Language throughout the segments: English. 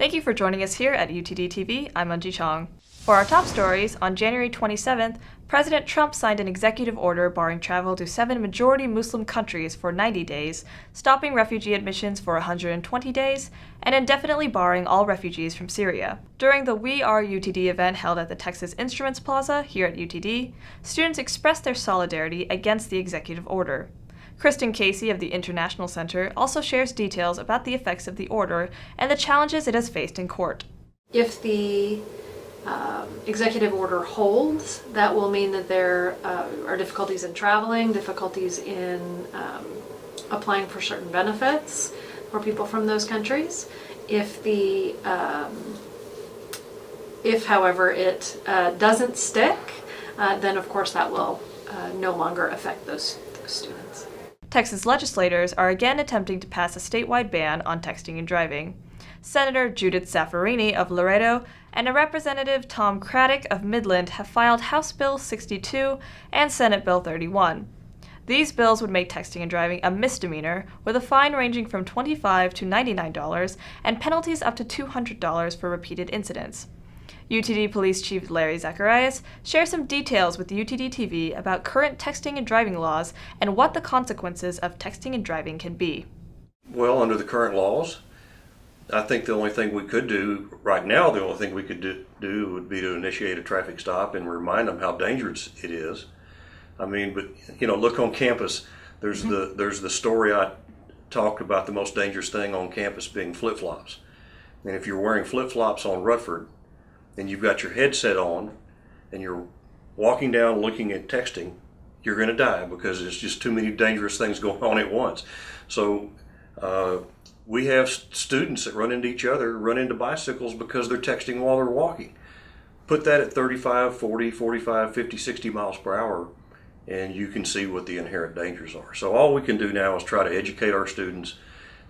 Thank you for joining us here at UTD TV. I'm Unji Chong. For our top stories, on January 27th, President Trump signed an executive order barring travel to 7 majority Muslim countries for 90 days, stopping refugee admissions for 120 days, and indefinitely barring all refugees from Syria. During the We Are UTD event held at the Texas Instruments Plaza here at UTD, students expressed their solidarity against the executive order. Kristen Casey of the International Center also shares details about the effects of the order and the challenges it has faced in court. If the executive order holds, that will mean that there are difficulties in traveling, difficulties in applying for certain benefits for people from those countries. If however it doesn't stick, then of course that will no longer affect those students. Texas legislators are again attempting to pass a statewide ban on texting and driving. Senator Judith Saffirini of Laredo and Representative Tom Craddock of Midland have filed House Bill 62 and Senate Bill 31. These bills would make texting and driving a misdemeanor, with a fine ranging from $25 to $99 and penalties up to $200 for repeated incidents. UTD Police Chief Larry Zacharias shares some details with UTD TV about current texting and driving laws and what the consequences of texting and driving can be. Well, under the current laws, I think the only thing we could do right now, the only thing we could do would be to initiate a traffic stop and remind them how dangerous it is. I mean, but look on campus. There's the story I talked about, the most dangerous thing on campus being flip-flops. And if you're wearing flip-flops on Rutherford and you've got your headset on and you're walking down looking at texting, you're going to die because there's just too many dangerous things going on at once. So we have students that run into each other, run into bicycles because they're texting while they're walking. Put that at 35, 40, 45, 50, 60 miles per hour, and you can see what the inherent dangers are. So all we can do now is try to educate our students,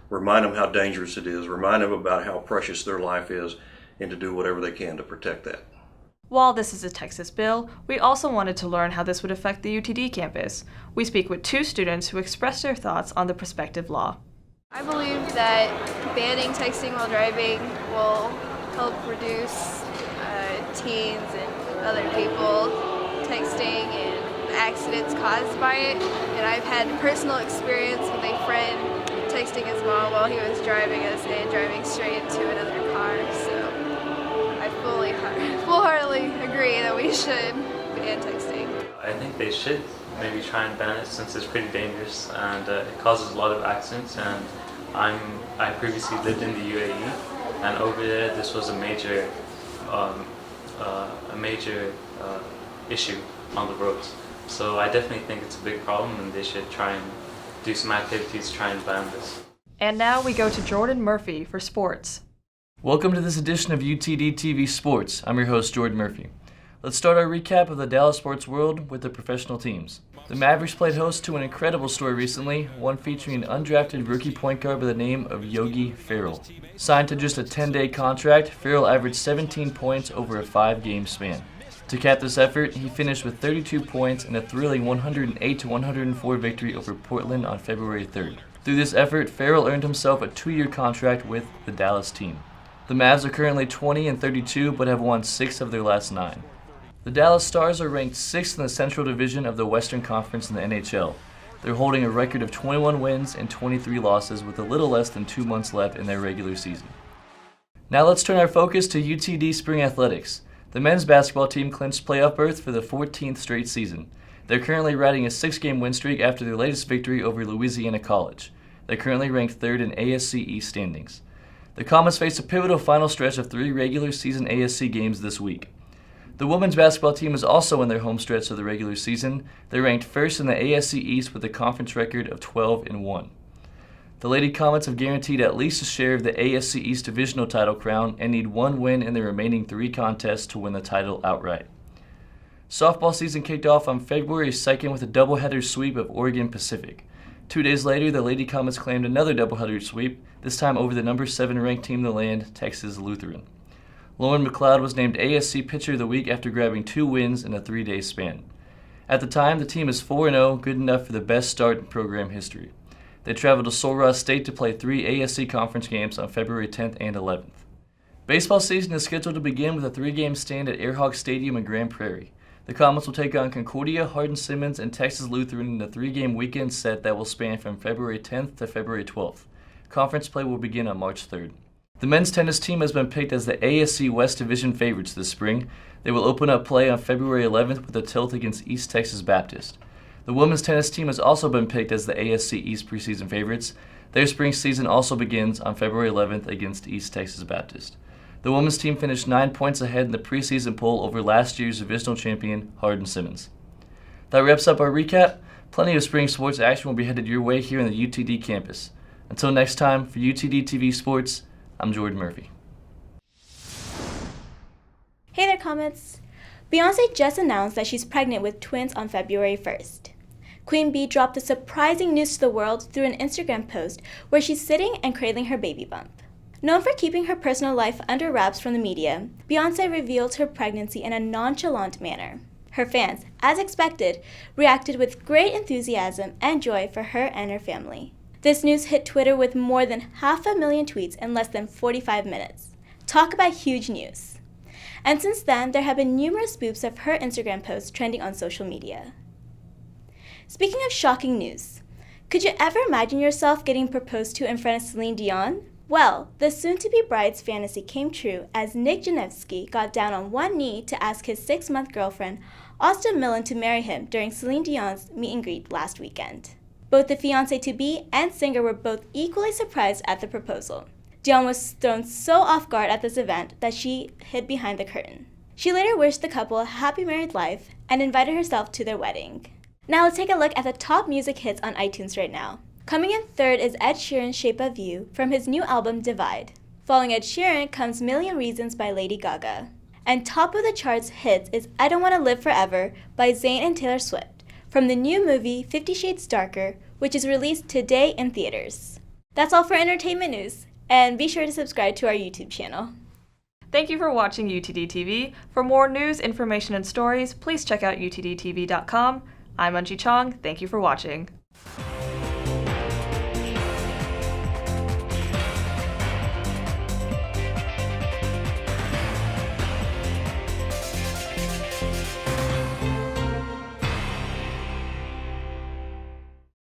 remind them how dangerous it is, remind them about how precious their life is, and to do whatever they can to protect that. While this is a Texas bill, we also wanted to learn how this would affect the UTD campus. We speak with 2 students who expressed their thoughts on the prospective law. I believe that banning texting while driving will help reduce teens and other people texting and accidents caused by it. And I've had personal experience with a friend texting his mom while he was driving us and driving straight into another car. So I full-heartedly agree that we should ban texting. I think they should maybe try and ban it since it's pretty dangerous and it causes a lot of accidents. And I previously lived in the UAE, and over there this was a major issue on the roads. So I definitely think it's a big problem, and they should try and do some activities to try and ban this. And now we go to Jordan Murphy for sports. Welcome to this edition of UTD TV Sports. I'm your host, Jordan Murphy. Let's start our recap of the Dallas sports world with the professional teams. The Mavericks played host to an incredible story recently, one featuring an undrafted rookie point guard by the name of Yogi Ferrell. Signed to just a 10-day contract, Ferrell averaged 17 points over a 5-game span. To cap this effort, he finished with 32 points in a thrilling 108-104 victory over Portland on February 3rd. Through this effort, Ferrell earned himself a 2-year contract with the Dallas team. The Mavs are currently 20-32 but have won 6 of their last 9. The Dallas Stars are ranked 6th in the Central Division of the Western Conference in the NHL. They're holding a record of 21 wins and 23 losses with a little less than 2 months left in their regular season. Now let's turn our focus to UTD Spring Athletics. The men's basketball team clinched playoff berth for the 14th straight season. They're currently riding a 6-game win streak after their latest victory over Louisiana College. They're currently ranked 3rd in ASC East standings. The Comets face a pivotal final stretch of 3 regular season ASC games this week. The women's basketball team is also in their home stretch of the regular season. They're ranked 1st in the ASC East with a conference record of 12-1. The Lady Comets have guaranteed at least a share of the ASC East divisional title crown and need 1 win in the remaining 3 contests to win the title outright. Softball season kicked off on February 2nd with a doubleheader sweep of Oregon Pacific. 2 days later, the Lady Comets claimed another doubleheader sweep, this time over the number 7 ranked team in the land, Texas Lutheran. Lauren McLeod was named ASC Pitcher of the Week after grabbing 2 wins in a 3-day span. At the time, the team is 4-0, good enough for the best start in program history. They traveled to Sul Ross State to play 3 ASC conference games on February 10th and 11th. Baseball season is scheduled to begin with a 3-game stand at Airhawk Stadium in Grand Prairie. The Comets will take on Concordia, Hardin-Simmons, and Texas Lutheran in a 3-game weekend set that will span from February 10th to February 12th. Conference play will begin on March 3rd. The men's tennis team has been picked as the ASC West Division favorites this spring. They will open up play on February 11th with a tilt against East Texas Baptist. The women's tennis team has also been picked as the ASC East preseason favorites. Their spring season also begins on February 11th against East Texas Baptist. The women's team finished 9 points ahead in the preseason poll over last year's divisional champion, Hardin-Simmons. That wraps up our recap. Plenty of spring sports action will be headed your way here on the UTD campus. Until next time, for UTD TV Sports, I'm Jordan Murphy. Hey there, Comets! Beyonce just announced that she's pregnant with twins on February 1st. Queen Bee dropped the surprising news to the world through an Instagram post where she's sitting and cradling her baby bump. Known for keeping her personal life under wraps from the media, Beyonce revealed her pregnancy in a nonchalant manner. Her fans, as expected, reacted with great enthusiasm and joy for her and her family. This news hit Twitter with more than 500,000 tweets in less than 45 minutes. Talk about huge news. And since then, there have been numerous spoofs of her Instagram posts trending on social media. Speaking of shocking news, could you ever imagine yourself getting proposed to in front of Celine Dion? Well, the soon-to-be bride's fantasy came true as Nick Janevsky got down on one knee to ask his 6-month girlfriend, Austin Millen, to marry him during Celine Dion's meet and greet last weekend. Both the fiancé-to-be and singer were both equally surprised at the proposal. Dion was thrown so off guard at this event that she hid behind the curtain. She later wished the couple a happy married life and invited herself to their wedding. Now let's take a look at the top music hits on iTunes right now. Coming in third is Ed Sheeran's Shape of You from his new album Divide. Following Ed Sheeran comes Million Reasons by Lady Gaga. And top of the charts hits is I Don't Want to Live Forever by Zayn and Taylor Swift from the new movie 50 Shades Darker, which is released today in theaters. That's all for entertainment news, and be sure to subscribe to our YouTube channel. Thank you for watching UTD TV. For more news, information, and stories, please check out utdtv.com. I'm Munchie Chong. Thank you for watching.